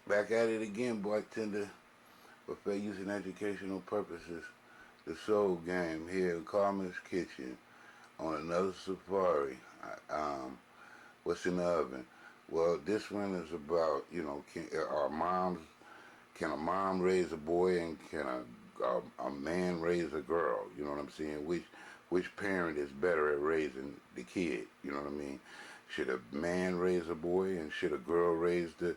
Back at it again, bartender. For fair use and educational purposes. The Soul Game here in Carmen's Kitchen on another safari. What's in the oven? Well, this one is about, can a mom raise a boy and can a man raise a girl? You know what I'm saying? Which parent is better at raising the kid? You know what I mean? Should a man raise a boy and should a girl raise the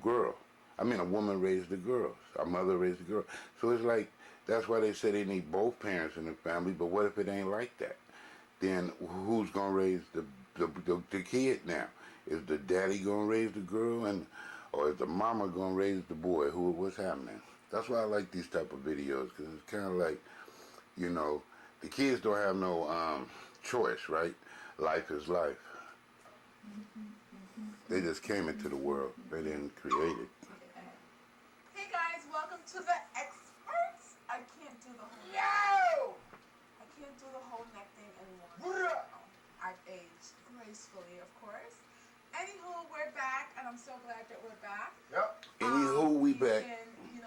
girl? I mean, a woman raised the girls. A mother raised the girl. So it's like, that's why they say they need both parents in the family, but what if it ain't like that? Then who's going to raise the kid now? Is the daddy going to raise the girl, or is the mama going to raise the boy? What's happening? That's why I like these type of videos, because it's kind of like, the kids don't have no choice, right? Life is life. They just came into the world. They didn't create it. Hey guys, welcome to the experts. I can't do the whole I can't do the whole neck thing anymore. I've aged gracefully, of course. Anywho, we're back, and I'm so glad that we're back. Yep. Anywho, we back. We've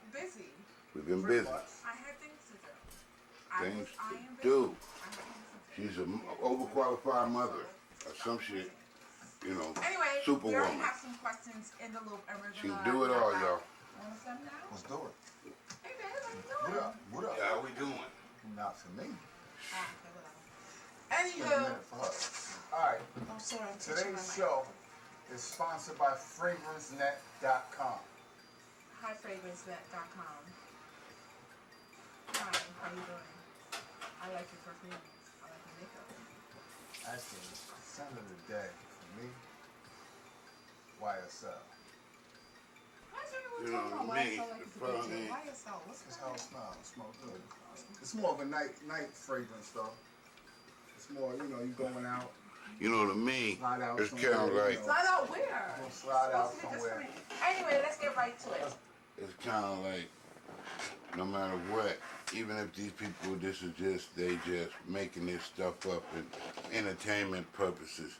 been, busy. We've been busy. I had things to do. Things to do. She's an overqualified mother or some shit. Anyway, superwoman. We already have some questions in the loop, and we're she can do it all, y'all. Want some now? Let's do it. Hey, babe, how you doing? What up? What up? Yeah, how we doing? Not for me. Okay, whatever. Anywho. Alright. Oh, sorry, I'm today's show is sponsored by FragranceNet.com. Hi, FragranceNet.com. Hi, how you doing? I like your perfume. I like your makeup. Actually, scent of the day for me, YSL. Why is everyone You talking know about me, YSL like the it's a problem big is- deal? YSL, what's That's that? how it smells. It smells good. It's more of a night fragrance though. It's more, you going out. To me, Slide out it's kind somewhere, of like, Slide out where? We'll slide out Supposed to be just somewhere. for me. Anyway, let's get right to it. it's kind of like, no matter what, even if these people, they just making this stuff up in entertainment purposes,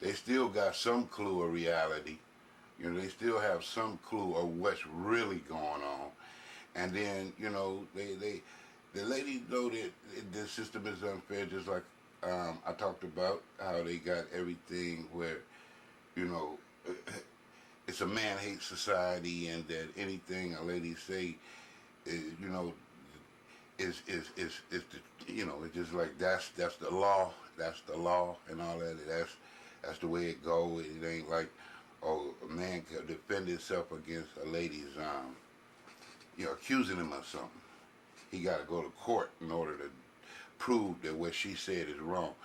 they still got some clue of reality. They still have some clue of what's really going on. And then, the lady know that the system is unfair, just like I talked about how they got everything where, it's a man-hate society, and that anything a lady say, is, is the, it's just like that's the law, and all that. That's the way it go. It ain't like, oh, a man can defend himself against a lady's accusing him of something. He got to go to court in order to prove that what she said is wrong.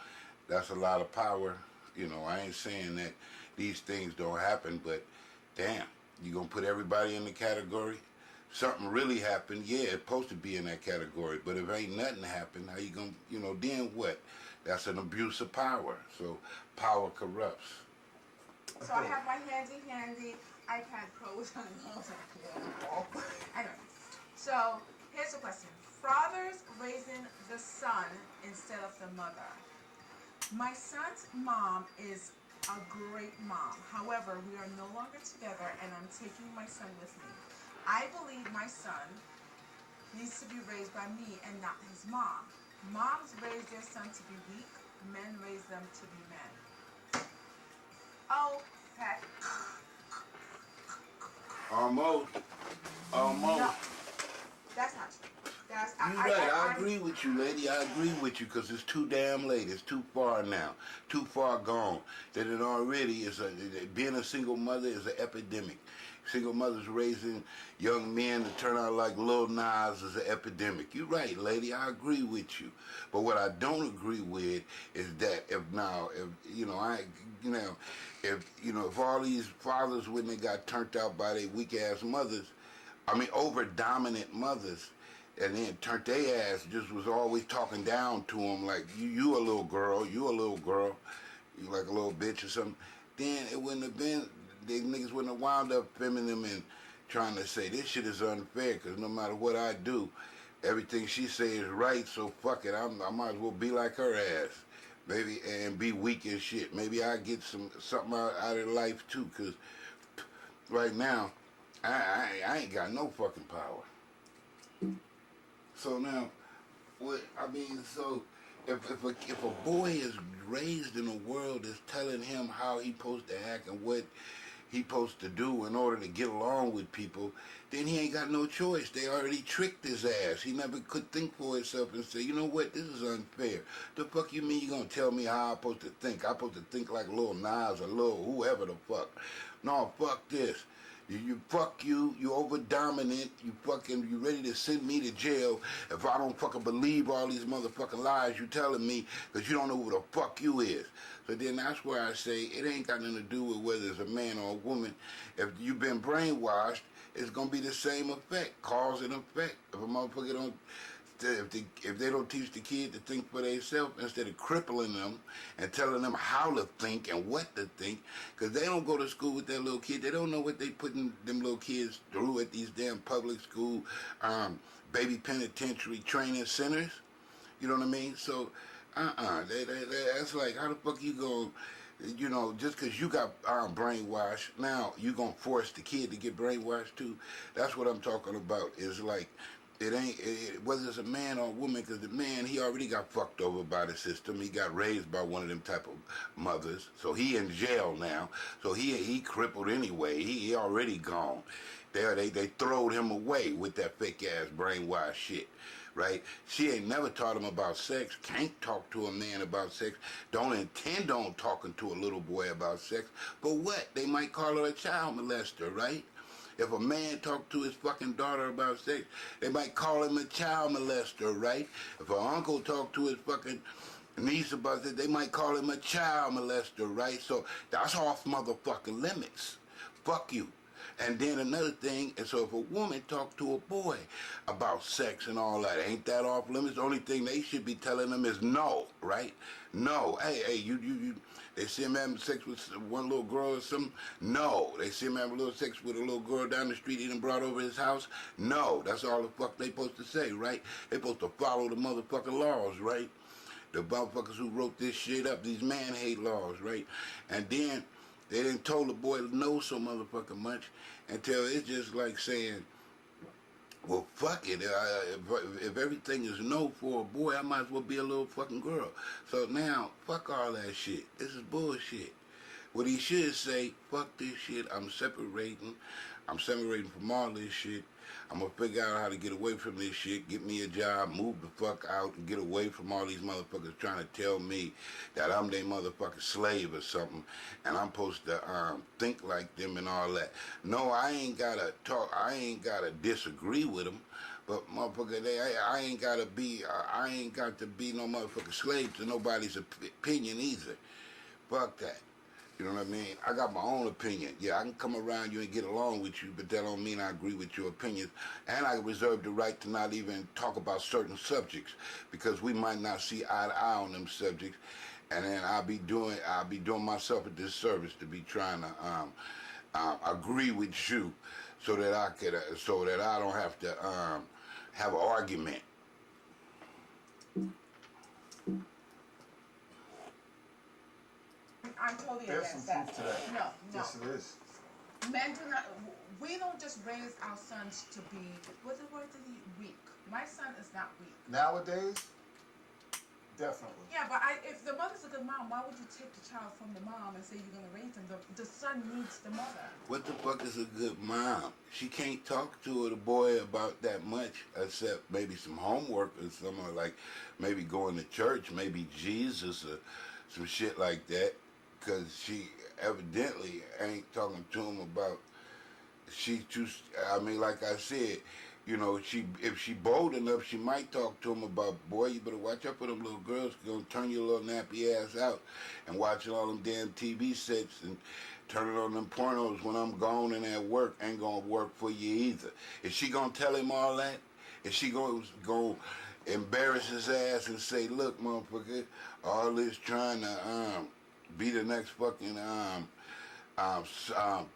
That's a lot of power. I ain't saying that these things don't happen, but damn, you gonna put everybody in the category? Something really happened, yeah, it's supposed to be in that category, but if ain't nothing happened, how you gonna, then what? That's an abuse of power. So power corrupts. So I have my handy iPad Pro with Anyway, so here's the question. Fathers raising the son instead of the mother. My son's mom is a great mom. However, we are no longer together and I'm taking my son with me. I believe my son needs to be raised by me and not his mom. Moms raise their son to be weak. Men raise them to be men. Oh, Pat. Almost. No, that's not true. You're right. I agree with you, lady. I agree with you because it's too damn late. It's too far now. Too far gone. That it already is being a single mother is an epidemic. Single mothers raising young men to turn out like Lil Nas is an epidemic. You're right, lady. I agree with you. But what I don't agree with is that if all these fathers, when they got turned out by their weak ass mothers, over dominant mothers, and then turned their ass, just was always talking down to them like, you a little girl, you like a little bitch or something, then it wouldn't have been, they niggas wouldn't have wound up feminine and trying to say, this shit is unfair, because no matter what I do, everything she say is right, so fuck it, I might as well be like her ass. maybe, and be weak as shit. Maybe I get something out of life too, cause right now I ain't got no fucking power. So now, what I mean, so if a boy is raised in a world that's telling him how he supposed to act and what he supposed to do in order to get along with people, then he ain't got no choice. They already tricked his ass. He never could think for himself and say, you know what, this is unfair. The fuck you mean you gonna tell me how I'm supposed to think? I'm supposed to think like Lil Nas or Lil whoever the fuck. No, fuck this. You over dominant, you ready to send me to jail if I don't fucking believe all these motherfucking lies you telling me because you don't know who the fuck you is. So then that's where I say it ain't got nothing to do with whether it's a man or a woman. If you've been brainwashed, it's gonna be the same effect, cause and effect. If a motherfucker don't, if they don't teach the kid to think for themselves instead of crippling them and telling them how to think and what to think, because they don't go to school with their little kid. They don't know what they putting them little kids through at these damn public school, baby penitentiary training centers. You know what I mean? So, that's like, how the fuck you go, just because you got brainwashed, now you going to force the kid to get brainwashed too? That's what I'm talking about, is like, it ain't, whether it's a man or a woman, because the man, he already got fucked over by the system. He got raised by one of them type of mothers. So he in jail now. So he crippled anyway. He already gone. They throwed him away with that fake ass brainwashed shit. Right? She ain't never taught him about sex, can't talk to a man about sex, don't intend on talking to a little boy about sex. But what? They might call her a child molester, right? If a man talk to his fucking daughter about sex, they might call him a child molester, right? If an uncle talk to his fucking niece about it, they might call him a child molester, right? So that's off motherfucking limits. Fuck you. And then another thing, and so if a woman talk to a boy about sex and all that, ain't that off limits? The only thing they should be telling them is no, right? No. Hey, you they see him having sex with one little girl or something? No. They see him having a little sex with a little girl down the street he done brought over his house? No. That's all the fuck they supposed to say, right? They supposed to follow the motherfucking laws, right? The motherfuckers who wrote this shit up, these man-hate laws, right? And then they didn't told the boy no so motherfucking much until it's just like saying, well, fuck it. If everything is no for a boy, I might as well be a little fucking girl. So now, fuck all that shit. This is bullshit. What he should say, fuck this shit. I'm separating. I'm separating from all this shit. I'm gonna figure out how to get away from this shit, get me a job, move the fuck out, and get away from all these motherfuckers trying to tell me that I'm their motherfucking slave or something, and I'm supposed to think like them and all that. No, I ain't gotta talk. I ain't gotta disagree with them, but motherfucker, I ain't gotta be. I ain't got to be no motherfucking slave to nobody's opinion either. Fuck that. You know what I mean? I got my own opinion. Yeah, I can come around you and get along with you, but that don't mean I agree with your opinions. And I reserve the right to not even talk about certain subjects because we might not see eye to eye on them subjects. And then I'll be doing myself a disservice to be trying to agree with you so that I don't have to have an argument. I'm totally There's against some that. truth to that. No. Yes, it is. Men do not. We don't just raise our sons to be. What's the word? To be weak. My son is not weak. Nowadays, definitely. Yeah, but if the mother's a good mom, why would you take the child from the mom and say you're gonna raise him? The son needs the mother. What the fuck is a good mom? She can't talk to the boy about that much, except maybe some homework or something, like maybe going to church, maybe Jesus or some shit like that. Because she evidently ain't talking to him about. I mean, like I said, if she bold enough, she might talk to him about, boy, you better watch out for them little girls. Gonna turn your little nappy ass out and watching all them damn TV sets and turning on them pornos when I'm gone and at work ain't gonna work for you either. Is she gonna tell him all that? Is she gonna embarrass his ass and say, look, motherfucker, all this trying to be the next fucking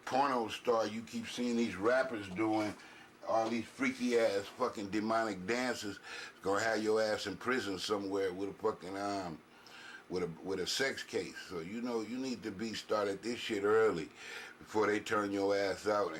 porno star you keep seeing these rappers doing, all these freaky ass fucking demonic dances, gonna have your ass in prison somewhere with a fucking with a sex case. So you know you need to be started this shit early before they turn your ass out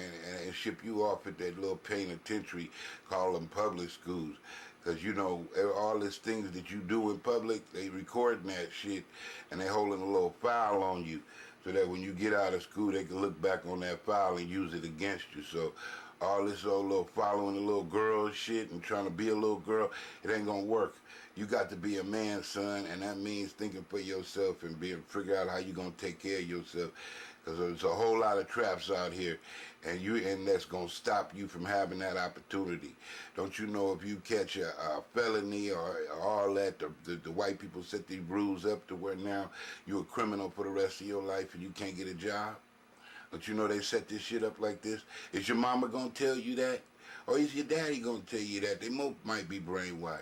and ship you off at that little penitentiary called them public schools. Because you know all these things that you do in public, they recording that shit and they holding a little file on you, so that when you get out of school, they can look back on that file and use it against you. So all this old little following the little girl shit and trying to be a little girl, it ain't gonna work. You got to be a man, son, and that means thinking for yourself and figure out how you gonna take care of yourself. Because there's a whole lot of traps out here, and that's gonna stop you from having that opportunity. Don't you know if you catch a felony or all that, the white people set these rules up to where now you're a criminal for the rest of your life and you can't get a job? Don't you know they set this shit up like this? Is your mama gonna tell you that? Or is your daddy gonna tell you that? They both might be brainwashed.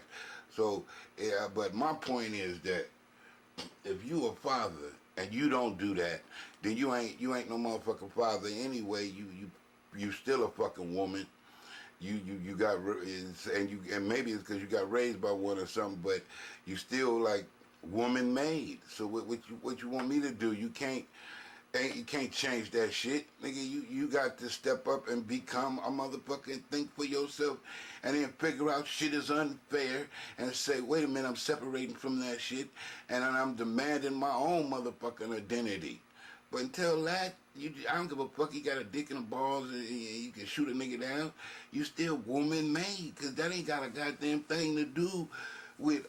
So, yeah, but my point is that if you a father and you don't do that, then you ain't no motherfucking father anyway. You still a fucking woman. You got and maybe it's because you got raised by one or something, but you still like woman made. So what you want me to do? You can't change that shit, nigga. You got to step up and become a motherfucker, think for yourself, and then figure out shit is unfair and say, wait a minute, I'm separating from that shit, and then I'm demanding my own motherfucking identity. But until that, I don't give a fuck. You got a dick and a balls, and you can shoot a nigga down. You still woman made, cause that ain't got a goddamn thing to do with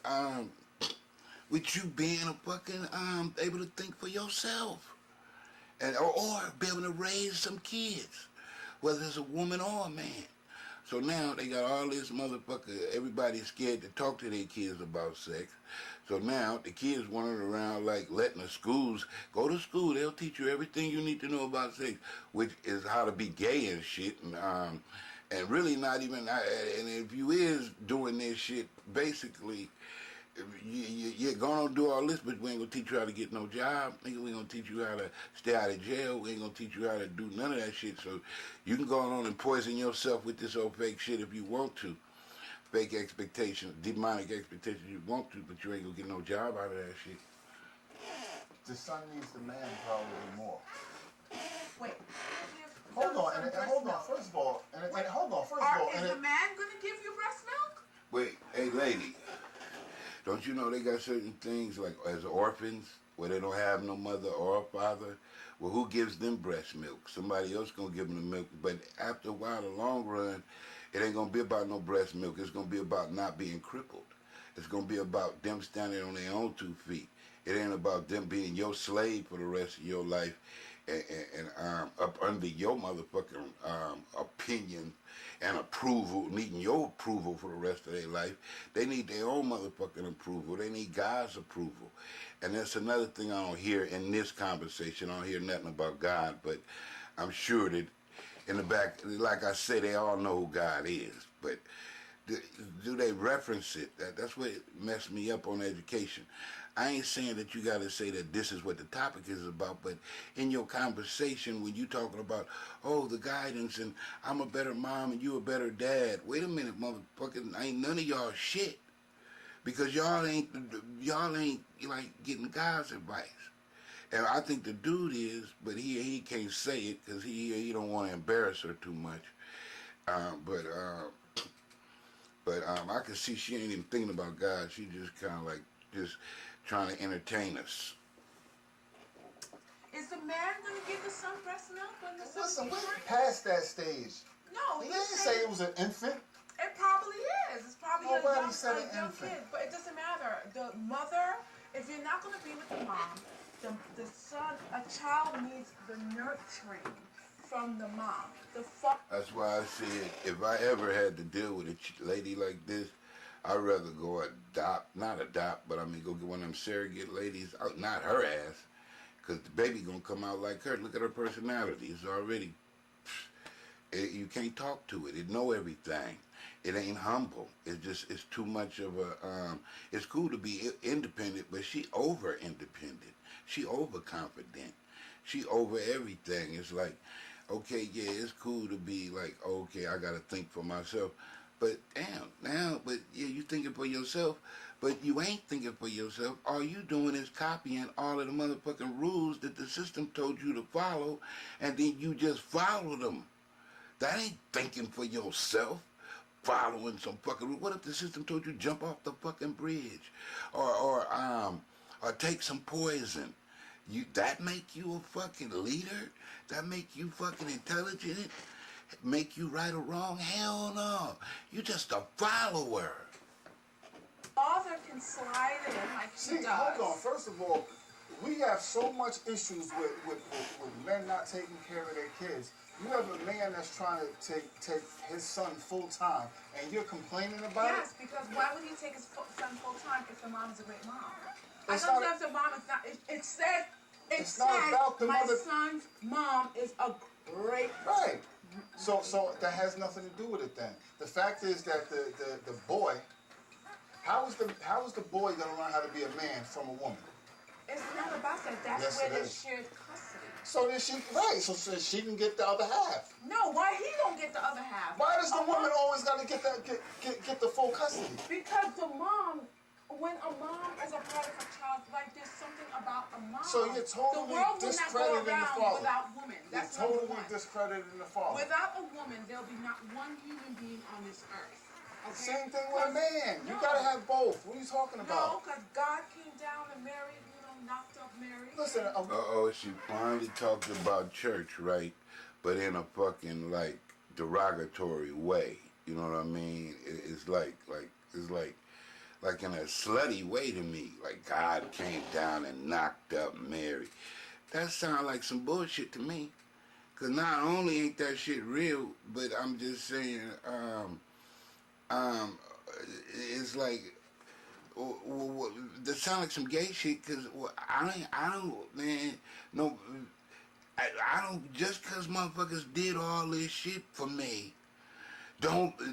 you being a fucking able to think for yourself. And or be able to raise some kids, whether it's a woman or a man. So now they got all this motherfucker, everybody's scared to talk to their kids about sex. So now the kids running around like letting the schools, go to school, they'll teach you everything you need to know about sex, which is how to be gay and shit, and really not even, and if you is doing this shit, basically, you're gonna do all this, but we ain't gonna teach you how to get no job. Nigga, we ain't gonna teach you how to stay out of jail. We ain't gonna teach you how to do none of that shit. So you can go on and poison yourself with this old fake shit if you want to. Fake expectations, demonic expectations you want to, but you ain't gonna get no job out of that shit. The son needs the man probably more. Wait. Hold on. First of all, is the man gonna give you breast milk? Wait, hey lady, don't you know they got certain things like as orphans where they don't have no mother or father? Well, who gives them breast milk? Somebody else gonna give them the milk. But after a while, the long run, it ain't gonna be about no breast milk. It's gonna be about not being crippled. It's gonna be about them standing on their own 2 feet. It ain't about them being your slave for the rest of your life and up under your motherfucking opinion and approval, needing your approval for the rest of their life. They need their own motherfucking approval. They need God's approval. And that's another thing I don't hear in this conversation. I don't hear nothing about God, but I'm sure that in the back, like I say, they all know who God is. But do they reference it? That's what messed me up on education. I ain't saying that you got to say that this is what the topic is about, but in your conversation, when you talking about, oh, the guidance and I'm a better mom and you a better dad, wait a minute, motherfucker, ain't none of y'all shit, because y'all ain't like getting God's advice. And I think the dude is, but he can't say it because he don't want to embarrass her too much. But I can see she ain't even thinking about God. She just kind of like just trying to entertain us. Is the man going to give the son breast milk when the son? Listen, we're past that stage. No, He didn't say it was an infant. It probably is. It's probably a Nobody young, said a an young infant. kid. But it doesn't matter. The mother, if you're not going to be with the mom, the son, a child needs the nurturing from the mom. That's why I said if I ever had to deal with a lady like this, I'd rather go not adopt, but I mean go get one of them surrogate ladies, not her ass, because the baby gonna come out like her. Look at her personality. It's already, you can't talk to it. It know everything. It ain't humble. It's too much of a, it's cool to be independent, but she over independent. She overconfident. She over everything. It's like, okay, yeah, it's cool to be like, okay, I gotta think for myself, But damn, now, but yeah, you thinking for yourself, but you ain't thinking for yourself. All you doing is copying all of the motherfucking rules that the system told you to follow, and then you just follow them. That ain't thinking for yourself, following some fucking rule. What if the system told you jump off the fucking bridge, or take some poison? That make you a fucking leader? That make you fucking intelligent? Make you right or wrong? Hell no. You just a follower. Father can slide in like he See, does. hold on. First of all, we have so much issues with men not taking care of their kids. You have a man that's trying to take his son full time, and you're complaining about it? Yes, because why would he take his son full time if the mom is a great mom? It's I don't not- know if the mom is not. It said. It It's not said about the my mother- son's mom is a great. Right. So that has nothing to do with it then. The fact is that the boy, how is the boy gonna learn how to be a man from a woman? It's not about that. That's Yes, where it there's is. shared custody. So then so she can get the other half. No, why he don't get the other half? Why does the A woman mom- always gotta get the full custody? Because the mom, when a mom is a part of a child, like there's something about a mom. So you're totally the world will not go discrediting the around father. without women. That's You're totally number one. discrediting the father. Without a woman, there'll be not one human being on this earth. Okay? Same thing with a 'Cause- man. You no. gotta have both. What are you talking No, about? because God came down and married, knocked up Mary. Listen, Uh-oh, she finally talked about church, right? But in a fucking, like, derogatory way. You know what I mean? It's like in a slutty way to me. Like, God came down and knocked up Mary. That sounds like some bullshit to me. Because not only ain't that shit real, but I'm just saying, it's like, that sound like some gay shit. Because I don't, man, no, I don't, just because motherfuckers did all this shit for me,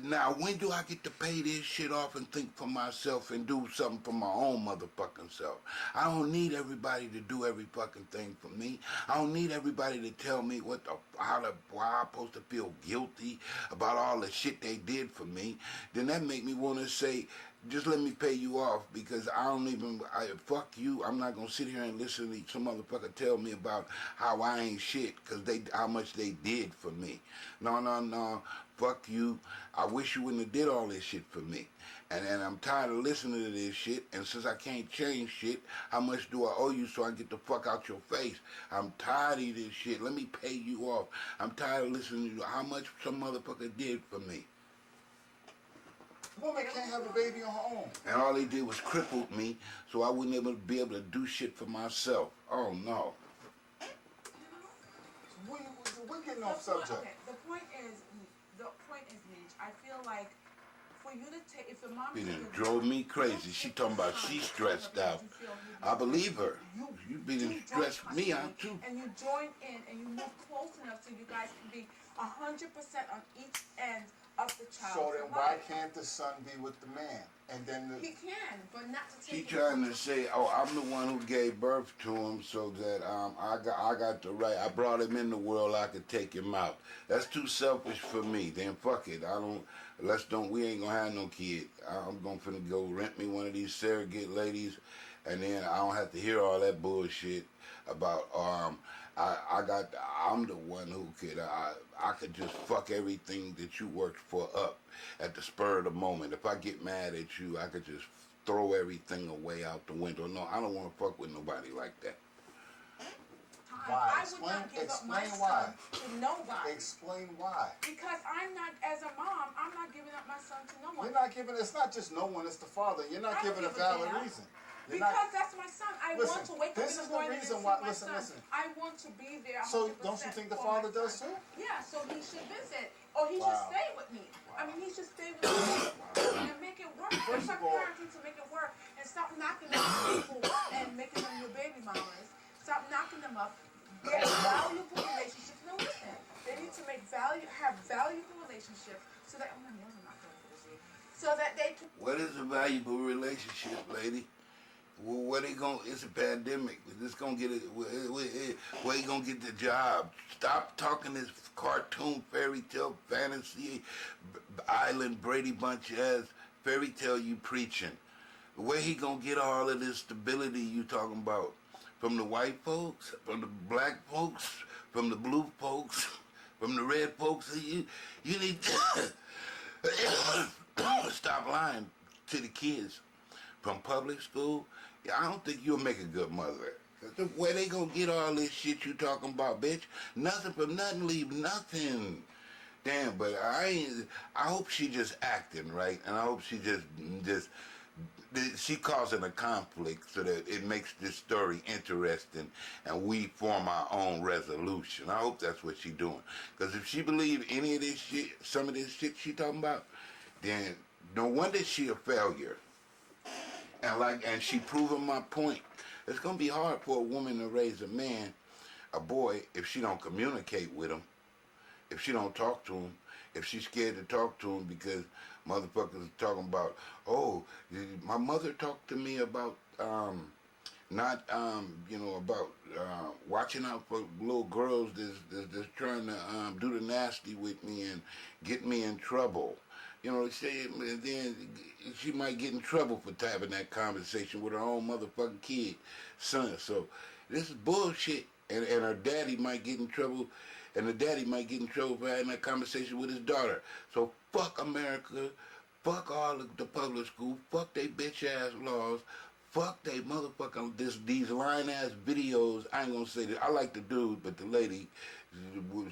now when do I get to pay this shit off and think for myself and do something for my own motherfucking self? I don't need everybody to do every fucking thing for me. I don't need everybody to tell me why I'm supposed to feel guilty about all the shit they did for me. Then that make me want to say, just let me pay you off, because fuck you. I'm not gonna sit here and listen to some motherfucker tell me about how I ain't shit because how much they did for me. No. Fuck you. I wish you wouldn't have did all this shit for me. And I'm tired of listening to this shit. And since I can't change shit, how much do I owe you so I can get the fuck out your face? I'm tired of this shit. Let me pay you off. I'm tired of listening to how much some motherfucker did for me. a woman can't have a baby on her own. And all they did was cripple me so I wouldn't be able to do shit for myself. Oh, no. We're getting off subject. Okay, the point is, Mitch, I feel like for you to take, if the mom It is done a good drove mom, me crazy. She talking about she's stressed out. I believe her. You been stressed me out too. And you join in and you move close enough so you guys can be 100% on each end of the child. So then why can't the son be with the man? And then He can, but not to She take trying to say, oh, I'm the one who gave birth to him, so that I got the right. I brought him in the world. I could take him out. That's too selfish for me. Then fuck it. We ain't gonna have no kid. I'm gonna go rent me one of these surrogate ladies, and then I don't have to hear all that bullshit about I'm the one who I could just fuck everything that you worked for up at the spur of the moment. If I get mad at you, I could just throw everything away out the window. No, I don't want to fuck with nobody like that. Why? I would not give up my Explain why. son to nobody. Explain why. Because I'm not, as a mom, I'm not giving up my son to no one. You're not giving. It's not just no one. It's the father. You're not I don't giving a give a valid damn. reason. Because that's my son. I Listen, want to wake up this in is the the morning and reason see why- my listen, son. listen. I want to be there 100% So don't you think the for father my does son. too? Yeah, so he should visit. Or he should Wow. stay with me. I mean, he should stay with me and make it work. First It's of all- parenting to make it work. And stop knocking up people and making them your baby mamas. Stop knocking them up. Get valuable relationships. No, listen. They need to have valuable relationships so that, oh my nails are not done for this week. So that they can. What is a valuable relationship, lady? Well, where they going? It's a pandemic. This gonna get it. Where you gonna get the job? Stop talking this cartoon, fairy tale, fantasy, island, Brady Bunch ass fairy tale you preaching. Where he gonna get all of this stability you talking about? From the white folks? From the black folks? From the blue folks? From the red folks? You need to stop lying to the kids. From public school, I don't think you'll make a good mother. Where they gonna get all this shit you talking about, bitch? Nothing from nothing, leave nothing. Damn, but I hope she just acting, right? And I hope she she causing a conflict so that it makes this story interesting and we form our own resolution. I hope that's what she doing. Because if she believe any of this shit, some of this shit she talking about, then no wonder she a failure. And she proving my point. It's gonna be hard for a woman to raise a man, a boy, if she don't communicate with him, if she don't talk to him, if she's scared to talk to him because motherfuckers talking about, oh, my mother talked to me about about watching out for little girls that's trying to do the nasty with me and get me in trouble. You know, and then she might get in trouble for having that conversation with her own motherfucking kid, son. So this is bullshit. And her daddy might get in trouble, and the daddy might get in trouble for having that conversation with his daughter. So fuck America, fuck all of the public school, fuck they bitch ass laws, fuck they motherfucking these lying ass videos. I ain't gonna say that. I like the dude, but the lady,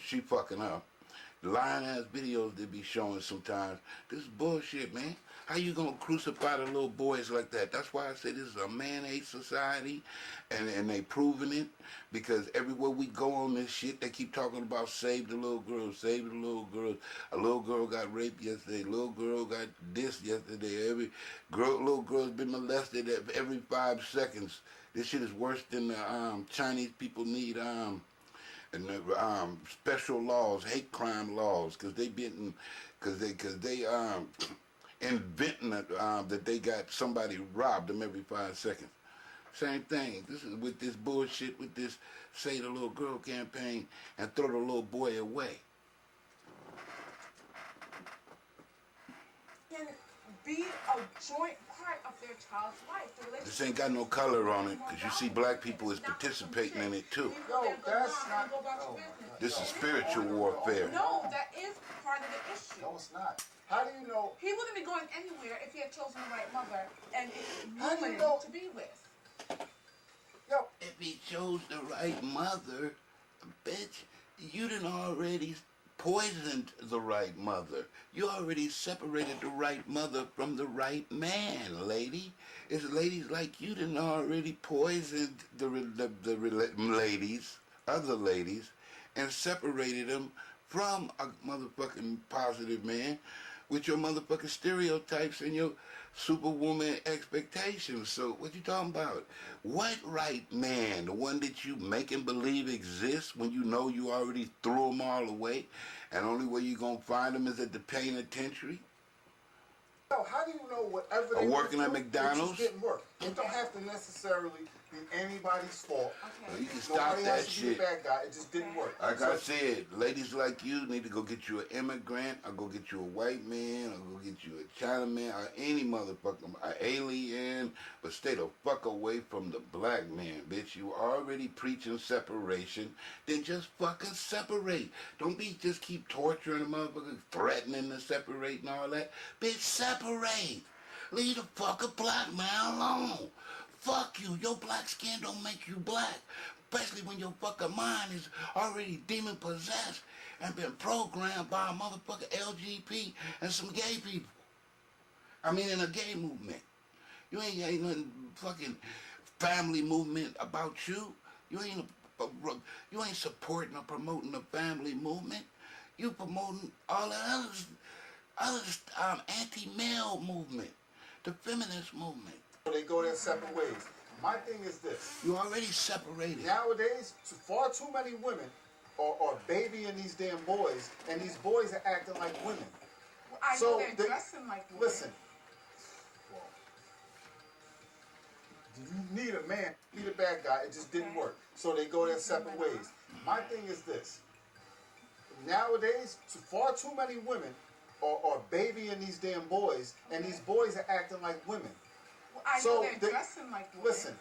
she fucking up. The lying ass videos they be showing sometimes. This is bullshit, man. How you gonna crucify the little boys like that? That's why I say this is a man-hate society, and they proving it, because everywhere we go on this shit, they keep talking about save the little girls, save the little girls. A little girl got raped yesterday. A little girl got this yesterday. Little girl's been molested every 5 seconds. This shit is worse than the Chinese people need and the special laws, hate crime laws, because they inventing that they got somebody robbed them every 5 seconds. Same thing. This is with this bullshit, with this Say the Little Girl campaign and throw the little boy away. Can be a joint part of their child's life. This ain't got no color on it, because you see black people is participating in it too. No, that's not. This is spiritual warfare. No, that is part of the issue. No, it's not. How do you know? He wouldn't be going anywhere if he had chosen the right mother and How do you woman know? to be with. Yo, If he chose the right mother, bitch, you done already poisoned the right mother. You already separated the right mother from the right man, lady. It's ladies like you done already poisoned the ladies, other ladies, and separated them from a motherfucking positive man with your motherfucking stereotypes and your superwoman expectations. So what you talking about? What right man? The one that you making believe exists when you know you already threw them all away, and only way you gonna find them is at the penitentiary? yo, how do you know whatever they working do, at McDonald's? it just didn't work? It don't have to necessarily be anybody's fault. Okay. You can stop Nobody that has to be shit. the bad guy. It just didn't work. Like So- I said, ladies like you need to go get you an immigrant, or go get you a white man, or go get you a Chinaman, or any motherfucker, an alien, but stay the fuck away from the black man, bitch. You already preaching separation, then just fucking separate. Don't be just keep torturing a motherfucker, threatening to separate and all that. Bitch, separate. Leave the fucking black man alone. Fuck you. Your black skin don't make you black. Especially when your fucking mind is already demon possessed and been programmed by a motherfucking LGP and some gay people. I mean, in a gay movement. You ain't nothing fucking family movement about you. You ain't supporting or promoting the family movement. You promoting all the other anti-male movement, the feminist movement. They go their separate ways. My thing is this. You already separated. Nowadays, far too many women are babying these damn boys, and these boys are acting like women. I So know they're dressing like women. Listen. Well, do You need a man, be the bad guy. It just didn't Okay. work. So they go their separate ways. My thing is this. Nowadays, far too many women are babying these damn boys, and these boys are acting like women. Well, I So know they're they- dressing like women. Listen.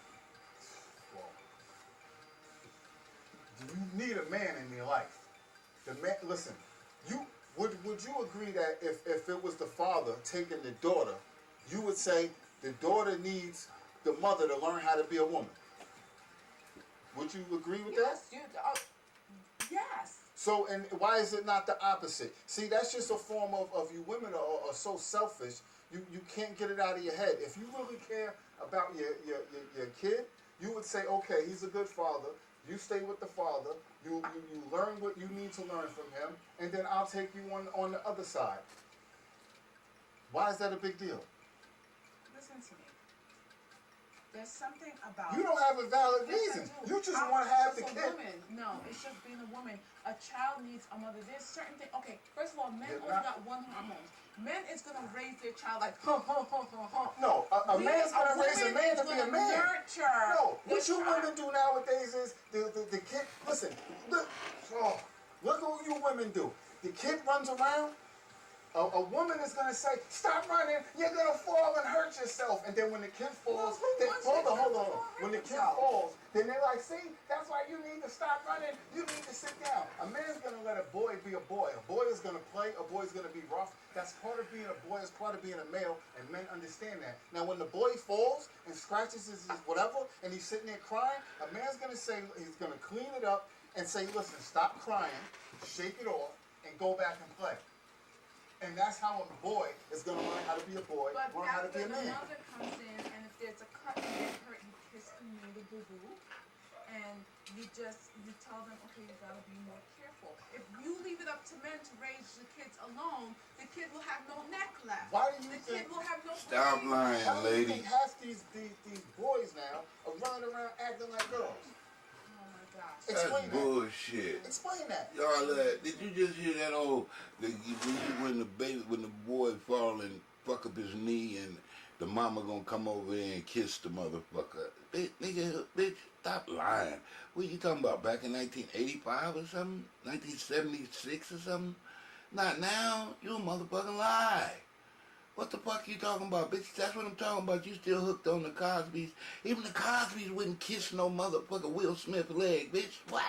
You need a man in your life. The man, listen. Would you agree that if it was the father taking the daughter, you would say the daughter needs the mother to learn how to be a woman? Would you agree with that? Yes, yes. So, and why is it not the opposite? See, that's just a form of you women are so selfish. You can't get it out of your head. If you really care about your kid, you would say, okay, he's a good father. You stay with the father. You learn what you need to learn from him, and then I'll take you on the other side. Why is that a big deal? Listen to me. There's something about... You don't have a valid Yes, I reason. do. You just I'm want to have the just a kid. woman. No, it's just being a woman. A child needs a mother. There's certain things. Okay, first of all, men They're only not- got one hormone. Men is gonna raise their child like No, a man's gonna raise a man to be a man. Nurture. No, what the you child. women do nowadays is the kid. Listen, look what you women do. The kid runs around. A woman is gonna say, "Stop running! You're gonna fall and hurt yourself." And then when the kid falls, hold on. When the kid falls, then they're like, "See, that's why you need to stop running. You need to sit down." A man's gonna let a boy be a boy. A boy is gonna play. A boy is gonna be rough. That's part of being a boy. It's part of being a male, and men understand that. Now, when the boy falls and scratches his whatever, and he's sitting there crying, a man's gonna say he's gonna clean it up and say, "Listen, stop crying, shake it off, and go back and play." And that's how a boy is going to learn how to be a boy, But learn how to be after a the man. mother comes in, and if there's a cut and get hurt, you kiss and you the boo-boo, and you tell them, okay, you gotta be more careful. If you leave it up to men to raise the kids alone, the kid will have no neck left. Why do you The think? kid will have no Stop brain. lying, How do you lady. think half these boys now are running around acting like girls? Oh my gosh. That's Explain that. bullshit. Explain that. Y'all, did you just hear that old when the boy fall and fuck up his knee and the mama gonna come over there and kiss the motherfucker? Bitch, stop lying. What you talking about? Back in 1985 or something? 1976 or something? Not now. You a motherfucking lie. What the fuck you talking about, bitch? That's what I'm talking about. You still hooked on the Cosbys. Even the Cosbys wouldn't kiss no motherfucker Will Smith leg, bitch. What?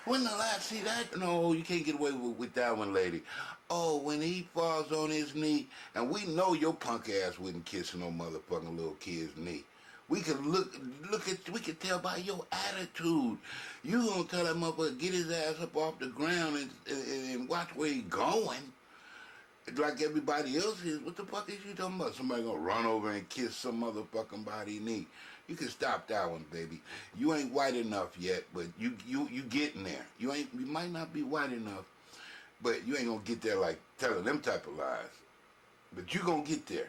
When the last see that? No, you can't get away with that one, lady. Oh, when he falls on his knee, and we know your punk ass wouldn't kiss no motherfucking little kid's knee. We could we could tell by your attitude. You gonna tell that motherfucker get his ass up off the ground and watch where he going. Like everybody else is. What the fuck is you talking about? Somebody gonna run over and kiss some motherfucking body knee. You can stop that one, baby. You ain't white enough yet, but you getting there. You might not be white enough, but you ain't gonna get there like telling them type of lies. But you gonna get there.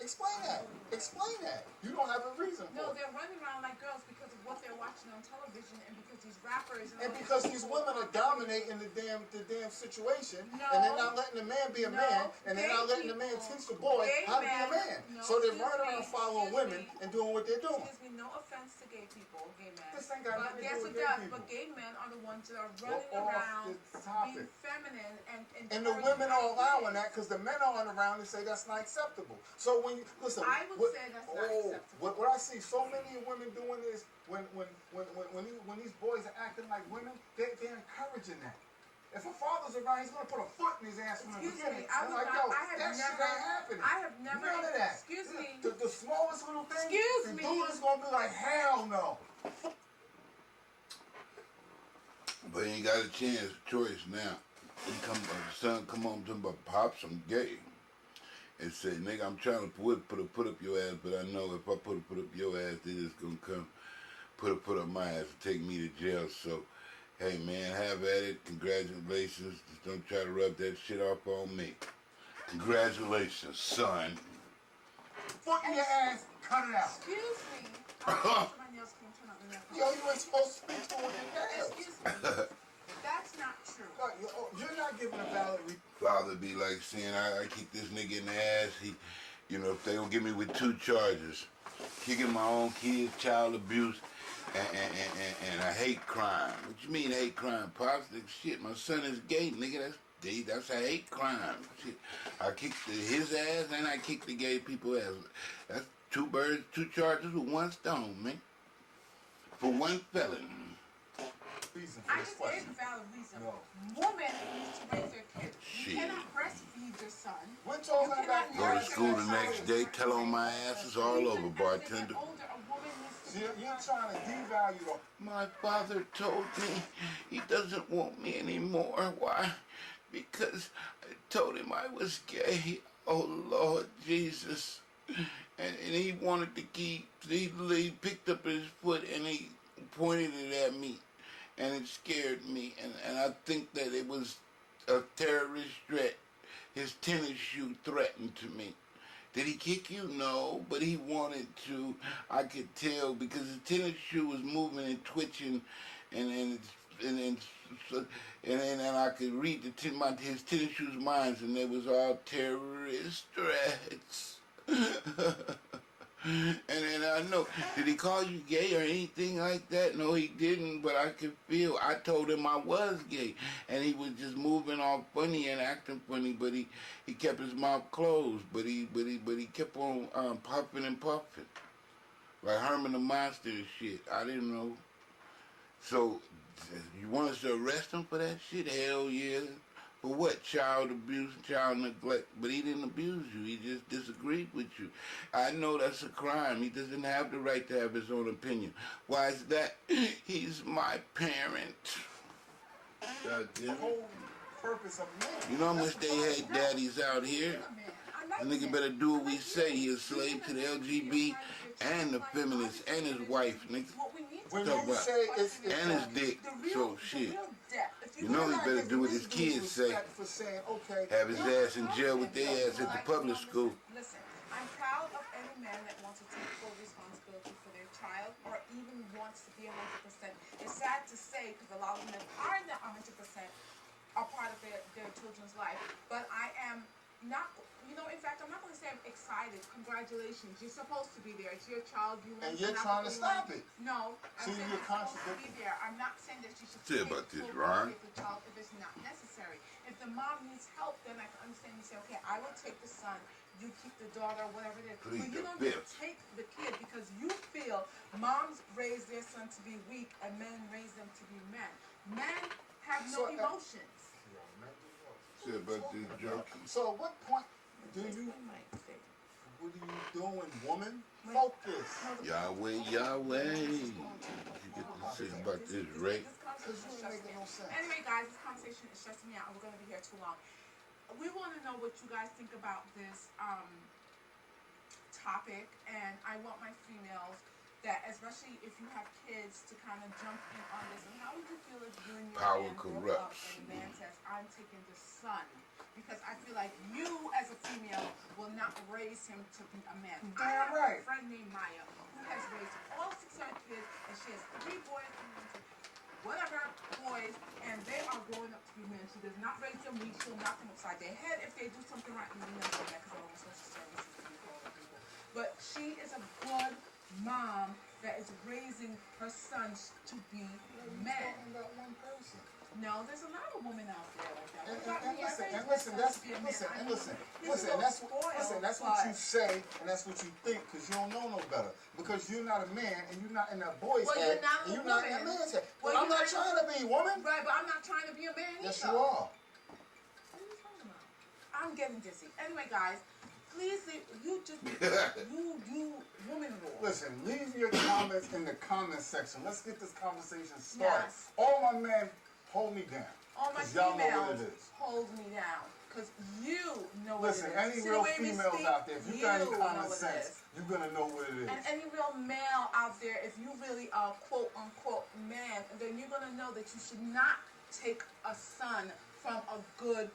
Explain that. Explain that. You don't have a reason No, for it. they're running around like girls because of what they're watching on television and because these rappers And because these women are dominating the damn situation, No. and they're not letting the man be a No. man, and they're Gay not letting the man people. teach the boy Gay how to be a men. man. No, So they're excuse running me. around following Excuse women me. and doing what they're doing. Excuse me, no offense to gay people, gay men. This ain't got But nothing to yes, do it with gay does. people. But gay men are the ones that are We're running off around this topic. being feminine and And the women are allowing that because the men aren't around and say that's not acceptable. So when you listen, I would say that's not acceptable. What I see so many women doing is when these boys are acting like women, they're encouraging that. If a father's around, he's gonna put a foot in his ass from the Excuse beginning. me, I I'm would like, not- yo, I have that shit never- ain't happening. I have never- None of that. excuse me. The smallest little thing. Excuse the me. dude is gonna be like, hell no. But he ain't got a choice now. Son come home to him about pops, I'm gay. And say, nigga, I'm trying to put up your ass, but I know if I put up your ass, they just gonna come put up my ass and take me to jail. So, hey man, have at it. Congratulations. Just don't try to rub that shit off on me. Congratulations, son. Foot in your ass, cut it out. Excuse me. My nails came turn out the nail. Yo, you ain't supposed to speak to him with your nails. Excuse me. That's not true. You're not giving a valid reason. Father be like saying, I kick this nigga in the ass. He, if they don't get me with 2 charges, kicking my own kids, child abuse, and I hate crime. What you mean hate crime? Positive shit. My son is gay, nigga. That's a hate crime. Shit. I kicked his ass and I kicked the gay people's ass. That's two birds, two charges with one stone, man. For one felon. Reason for I this just question. gave a valid reason. No. Women need to raise their kids. You Shit. cannot breastfeed your son. We're talking You about cannot Go to nurse school your the child next a day, certain tell on way. my asses all Even over, as they bartender. get older, a woman needs to You're trying to devalue the My father told me he doesn't want me anymore. Why? Because I told him I was gay. Oh, Lord Jesus. And he wanted to keep, he picked up his foot and he pointed it at me. And it scared me. And I think that it was a terrorist threat. His tennis shoe threatened to me. Did he kick you? No, but he wanted to. I could tell because his tennis shoe was moving and twitching, and I could read his tennis shoe's minds, and they was all terrorist threats. And I know, did he call you gay or anything like that? No, he didn't, but I could feel, I told him I was gay, and he was just moving all funny and acting funny, but he kept his mouth closed, but he kept on puffing and puffing, like Herman the Monster and shit. I didn't know. So, you want us to arrest him for that shit? Hell yeah. For what? Child abuse, child neglect. But he didn't abuse you. He just disagreed with you. I know that's a crime. He doesn't have the right to have his own opinion. Why is that? He's my parent. God damn the it. whole purpose of men. You know how much they hate daddies out here? The nigga better do what we say. He a slave to the LGB and the feminists and his wife, nigga. When Talk you about- say it's And his dick. So shit. You know he better do what his kids say. For saying, okay, Have his ass in jail with their ass at the public school. Listen, I'm proud of any man that wants to take full responsibility for their child or even wants to be 100%. It's sad to say because a lot of men are not 100% a part of their children's life, but I am not, in fact, I'm not going to say I'm excited. Congratulations. You're supposed to be there. It's your child. and you're trying to stop it. No, I'm So saying you're you're supposed to be contradicting. there. I'm not saying that you should Say take about this, full Ron. care of the child if it's not necessary. If the mom needs help, then I can understand you say, okay, I will take the son, you keep the daughter, whatever it is. Plead But you the don't need to fifth. take the kid because you feel moms raise their son to be weak and men raise them to be men. Men have no So, emotions. Say about this joke. So at what point do you, what are you doing, woman? Focus. Yahweh, Yahweh. You get to say about this rape. Because you ain't making no sense. Anyway, guys, this conversation is stressing me out. We're going to be here too long. We want to know what you guys think about this topic, and I want my females that, especially if you have kids, to kind of jump in on this. And how would you feel if you and your Power man broke up corrupts. and the man says, I'm taking the son? Because I feel like you, as a female, will not raise him to be a man. I Damn have right. a friend named Maya who has raised all 6 of her kids, and she has 3 boys and whatever boys, and they are growing up to be men. She does not raise them weak. She'll knock them upside their head if they do something right. And you know that because I'm on social services people. But she is a good mom that is raising her sons to be men. Talking about one person. No, there's a lot of women out there like that. And, What about and me? I listen, raised and my listen, sons that's to be a man. listen, I and mean, listen, he's a listen, little that's spoiled, that's what you but- say, and that's what you think, because you don't know no better. Because you're not a man, and you're not in that boy's Well, head, you're not a and you're not in that woman. man's head. Well, But I'm you're not not- trying to be, woman. Right, but I'm not trying to be a man Yes, either. you are. What are you talking about? I'm getting dizzy. Anyway, guys, please, you woman rule. Listen, leave your comments in the comment section. Let's get this conversation started. Yes. All my men, hold me down. All my 'Cause y'all know what females it is. hold me down. Because you know what Listen, it is. any See the real way we females speak? out there, if you got any know common what it sense, is. you're gonna know what it is. And any real male out there, if you really are quote unquote man, then you're gonna know that you should not take a son from a good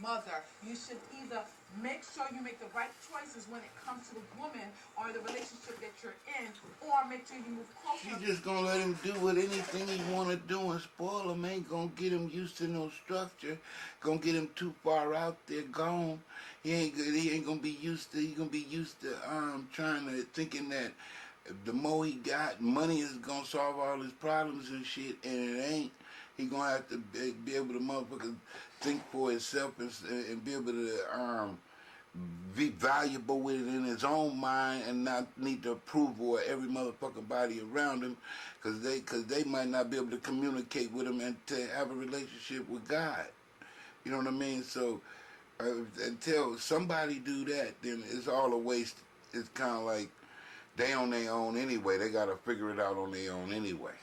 mother. You should either make sure you make the right choices when it comes to the woman or the relationship that you're in, or make sure you move closer. You just gonna let him do what anything he wanna do and spoil him. Ain't gonna get him used to no structure. Gonna get him too far out there, gone. He ain't gonna be used to. He gonna be used to trying to thinking that The more he got, money is gonna solve all his problems and shit, and it ain't. He gonna have to be able to motherfucker think for himself and be able to be valuable with it in his own mind and not need the approval of every motherfucking body around him, cause they might not be able to communicate with him and to have a relationship with God. You know what I mean? So until somebody do that, then it's all a waste. It's kind of like they on their own anyway. They gotta figure it out on their own anyway.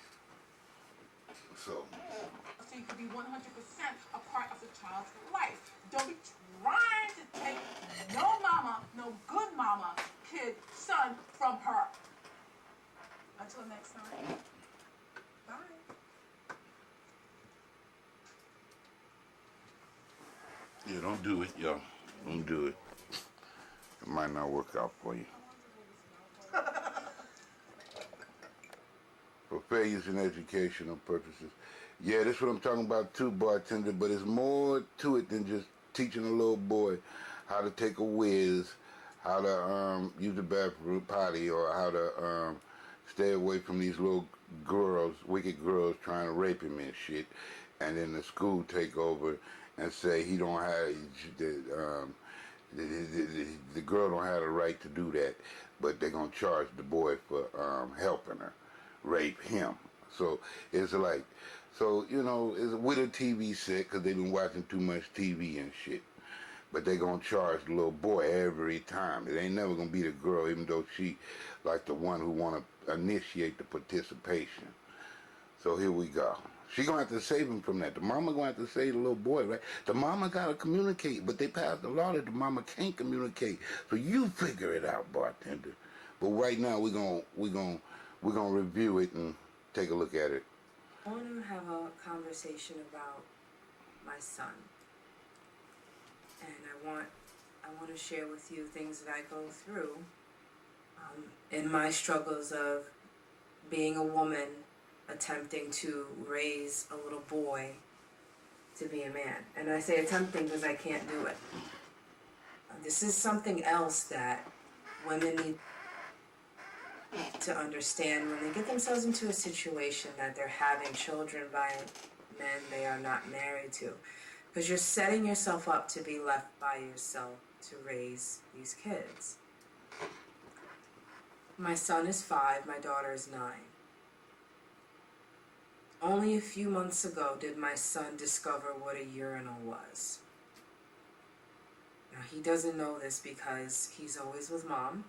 So you can be 100% a part of the child's life. Don't be trying to take no mama, no good mama, kid, son from her. Until next time. Bye. yeah, don't do it, yo. Don't do it. It might not work out for you. For fair use in educational purposes. Yeah, that's what I'm talking about too, bartender, but it's more to it than just teaching a little boy how to take a whiz, how to use the bathroom potty, or how to stay away from these little girls, wicked girls trying to rape him and shit, and then the school take over and say he don't have, the girl don't have the right to do that, but they're gonna charge the boy for helping her rape him. So it's like, so you know, it's with a TV set because they've been watching too much TV and shit. But they gonna charge the little boy every time. It ain't never gonna be the girl, even though she like the one who wanna initiate the participation. So here we go. She gonna have to save him from that. The mama gonna have to save the little boy, right? The mama gotta communicate, but they passed a law that the mama can't communicate. So you figure it out, bartender. But right now we're gonna review it and take a look at it. I want to have a conversation about my son, and I want to share with you things that I go through in my struggles of being a woman attempting to raise a little boy to be a man. And I say attempting because I can't do it. This is something else that women need to understand when they get themselves into a situation that they're having children by men they are not married to. Because you're setting yourself up to be left by yourself to raise these kids. My son is 5, my daughter is 9. Only a few months ago did my son discover what a urinal was. Now he doesn't know this because he's always with mom.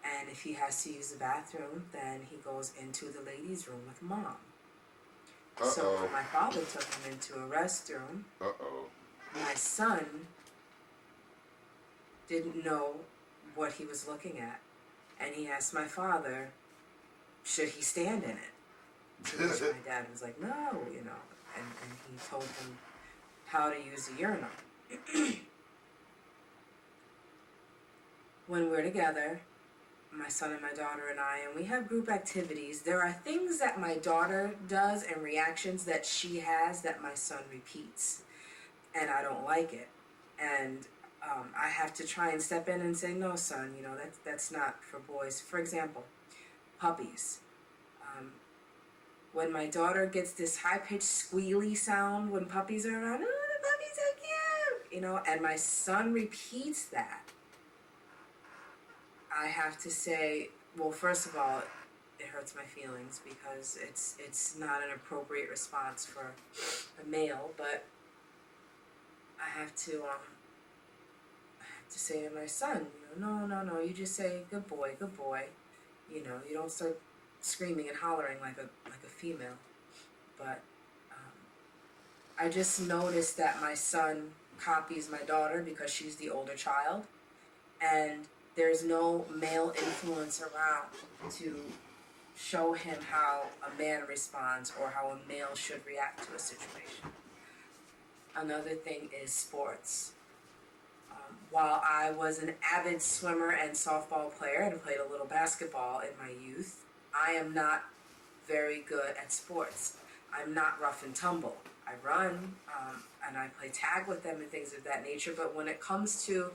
And if he has to use the bathroom, then he goes into the ladies' room with mom. So when my father took him into a restroom, my son didn't know what he was looking at. And he asked my father, should he stand in it? To which my dad was like, no, you know. And he told him how to use the urinal. When we're together, my son and my daughter and I, and we have group activities, there are things that my daughter does and reactions that she has that my son repeats. And I don't like it. And I have to try and step in and say, no, son, you know, that's not for boys. For example, puppies. When my daughter gets this high-pitched squealy sound when puppies are around, oh, the puppies are cute, you know, and my son repeats that, I have to say, well, first of all, it hurts my feelings because it's not an appropriate response for a male, but I have to say to my son, you know, no, you just say, good boy, you know, you don't start screaming and hollering like a female. But I just noticed that my son copies my daughter because she's the older child, and there's no male influence around to show him how a man responds or how a male should react to a situation. Another thing is sports. While I was an avid swimmer and softball player and played a little basketball in my youth, I am not very good at sports. I'm not rough and tumble. I run and I play tag with them and things of that nature, but when it comes to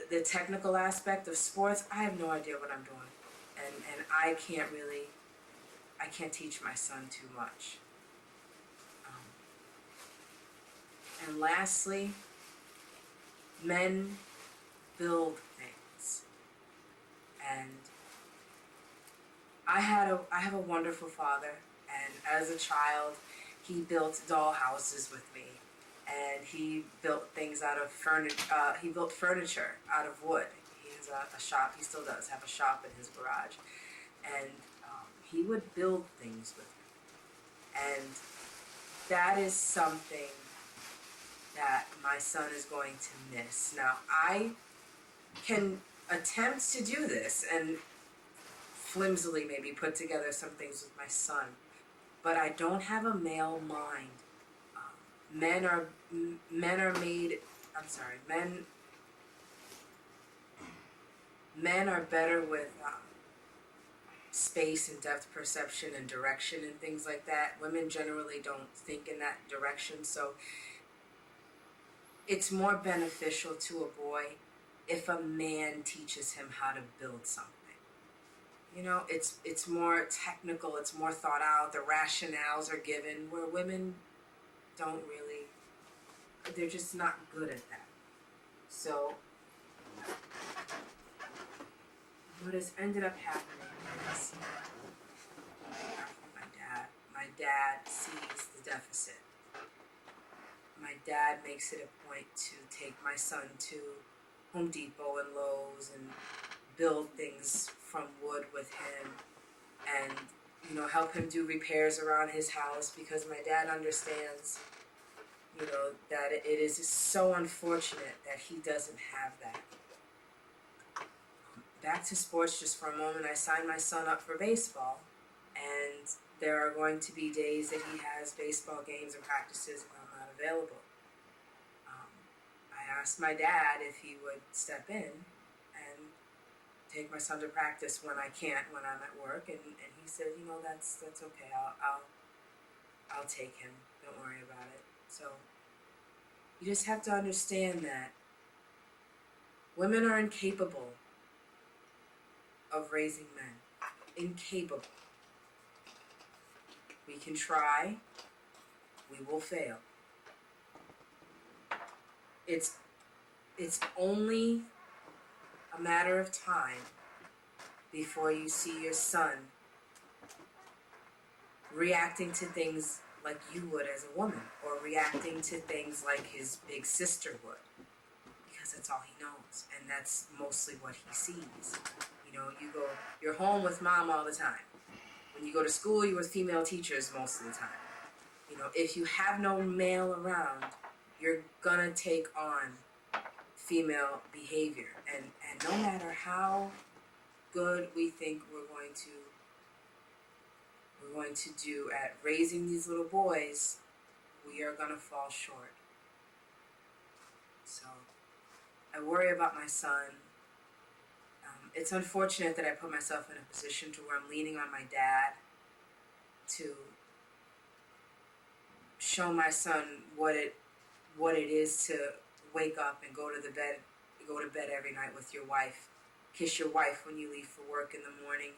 the technical aspect of sports, I have no idea what I'm doing. and I can't teach my son too much. And lastly, men build things. And I have a wonderful father, and as a child, he built doll houses with me, and he built things out of furniture. He built furniture out of wood. He has a shop. He still does have a shop in his garage, and he would build things with me, and that is something that my son is going to miss. Now, I can attempt to do this and flimsily maybe put together some things with my son, but I don't have a male mind. Men are made. I'm sorry, men are better with space and depth perception and direction and things like that. Women generally don't think in that direction, so it's more beneficial to a boy if a man teaches him how to build something. You know, it's more technical, it's more thought out, the rationales are given, where women don't really, they're just not good at that. So what has ended up happening is, my dad sees the deficit. My dad makes it a point to take my son to Home Depot and Lowe's and build things from wood with him, and help him do repairs around his house, because my dad understands that it is so unfortunate that he doesn't have that. Back to sports just for a moment. I signed my son up for baseball, and there are going to be days that he has baseball games and practices and I'm not available. I asked my dad if he would step in and take my son to practice when I can't, when I'm at work, and he said, that's okay. I'll take him. Don't worry about it. So you just have to understand that women are incapable of raising men. Incapable. We can try. We will fail. It's only a matter of time before you see your son reacting to things like you would as a woman, or reacting to things like his big sister would, because that's all he knows, and that's mostly what he sees. You're home with mom all the time. When you go to school, you're with female teachers most of the time. If you have no male around, you're gonna take on female behavior, and no matter how good we think we're going to do at raising these little boys, we are gonna fall short. So I worry about my son. It's unfortunate that I put myself in a position to where I'm leaning on my dad to show my son what it is to wake up and go to bed every night with your wife, kiss your wife when you leave for work in the morning,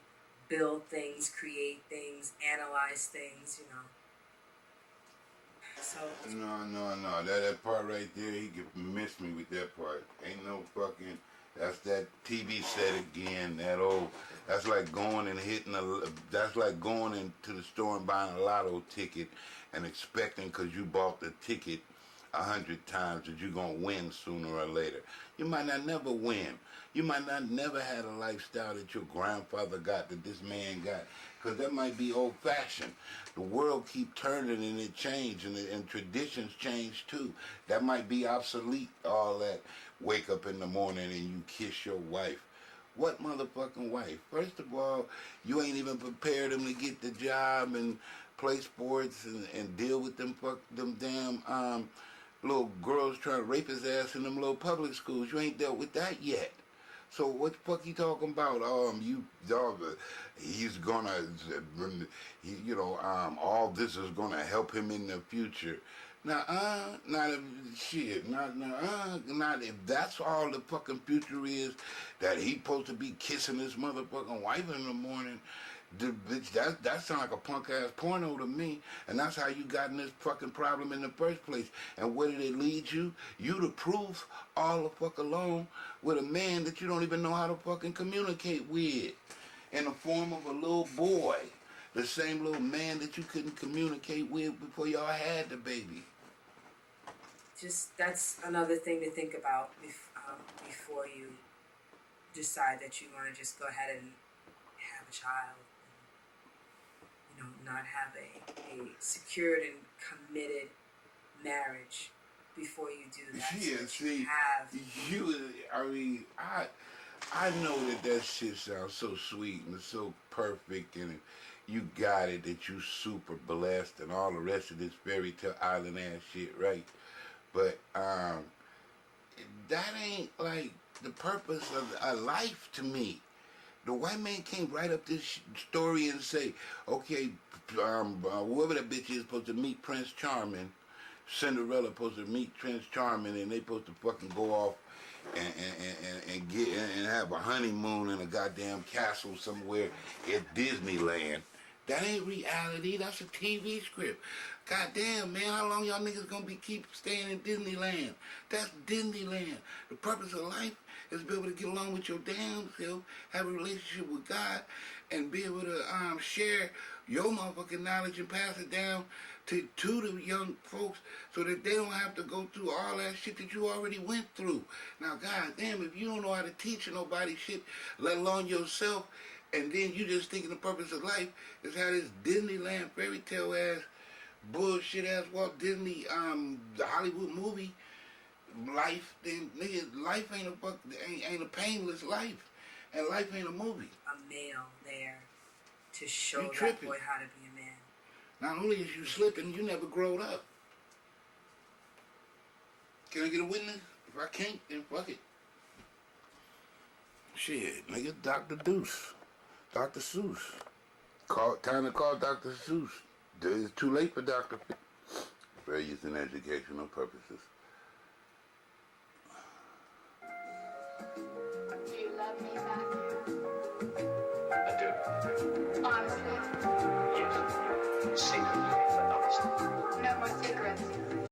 build things, create things, analyze things, So No. That part right there, he could miss me with that part. Ain't no fucking. That's that TV set again. That's like going and that's like going into the store and buying a lotto ticket and expecting, because you bought the ticket 100 times, that you're gonna win sooner or later. You might not never win. You might not never had a lifestyle that your grandfather got, that this man got, because that might be old-fashioned. The world keep turning and it change, and traditions change too. That might be obsolete, all that. Wake up in the morning and you kiss your wife. What motherfucking wife? First of all, you ain't even prepared him to get the job and play sports and deal with them damn little girls trying to rape his ass in them little public schools. You ain't dealt with that yet. So what the fuck you talking about? He's gonna, all this is gonna help him in the future. Now, not if shit, not if that's all the fucking future is, that he supposed to be kissing his motherfucking wife in the morning. The bitch, that sound like a punk ass porno to me, and that's how you got in this fucking problem in the first place. And where did it lead you? You the proof all the fuck alone with a man that you don't even know how to fucking communicate with, in the form of a little boy, the same little man that you couldn't communicate with before y'all had the baby. Just that's another thing to think about before you decide that you want to just go ahead and have a child. You know, not have a secured and committed marriage before you do that. Yeah, see, I know that shit sounds so sweet and so perfect, and you got it, that you super blessed and all the rest of this fairy tale island ass shit, right? But that ain't like the purpose of a life to me. The white man can't write up this story and say, okay, whoever that bitch is supposed to meet Prince Charming, Cinderella supposed to meet Prince Charming, and they supposed to fucking go off and get and have a honeymoon in a goddamn castle somewhere at Disneyland. That ain't reality. That's a TV script. Goddamn, man, how long y'all niggas gonna keep staying in Disneyland? That's Disneyland. The purpose of life is to be able to get along with your damn self, have a relationship with God, and be able to share your motherfucking knowledge and pass it down to the young folks, so that they don't have to go through all that shit that you already went through. Now, goddamn, if you don't know how to teach nobody shit, let alone yourself, and then you just thinking the purpose of life is how this Disneyland fairy tale ass, bullshit ass Walt Disney, the Hollywood movie life, then nigga, life ain't a painless life, and life ain't a movie. A male there to show You that tripping. boy how to be a man. Not only is you slipping, you never growed up. Can I get a witness? If I can't, then fuck it. Shit, nigga, Dr. Deuce. Dr. Seuss. Time to call Dr. Seuss. It's too late for Dr. Fair use in educational purposes. Do you love me back